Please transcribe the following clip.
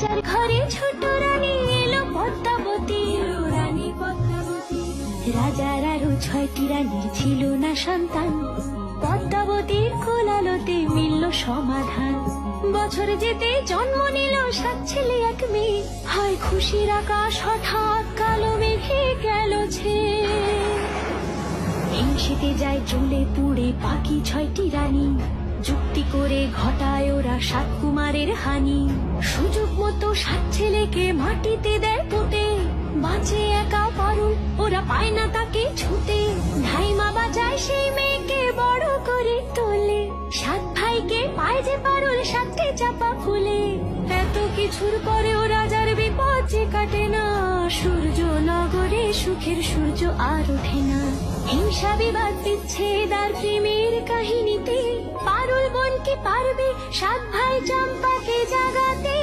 যার ঘরে ছোট রানী এলো পদ্মাবতী, রাজার আরো 6টি রানীর ছিল না সন্তান, পদ্মাবতীর কোলালোতে মিলল সমাধান। বছর যেতে জন্ম নিল 7 ছেলে 1 মেয়ে, হয় খুশির আকাশ হঠাৎ কালো মেঘে গেল ছেয়ে। হিংসেতে যায় জ্বলে পুড়ে বাকি 6টি রানী, যুক্তি করে ঘটায় ওরা 7 কুমারের হানি। সুযোগ মতো 7 ছেলেকে মাটিতে দেয় পুঁতে, বাঁচে একা পারুল, ওরা পায় না তাকে ছুতে। ধাইমা বাজায় সেই মেয়েকে বড় করে তোলে, 7 ভাইকে পায় যে পারুল 7টে চাপা ফুলে। এত কিছুর পরেও রাজার বিপদ যে কাটে না, সূর্য নগরে সুখের সূর্য আর ওঠে না। হিংসা বিবাদ বিচ্ছেদ আর প্রেমের কাহিনীতে পারুল বোন কি পারবে 7 ভাই চম্পাকে জাগাতে?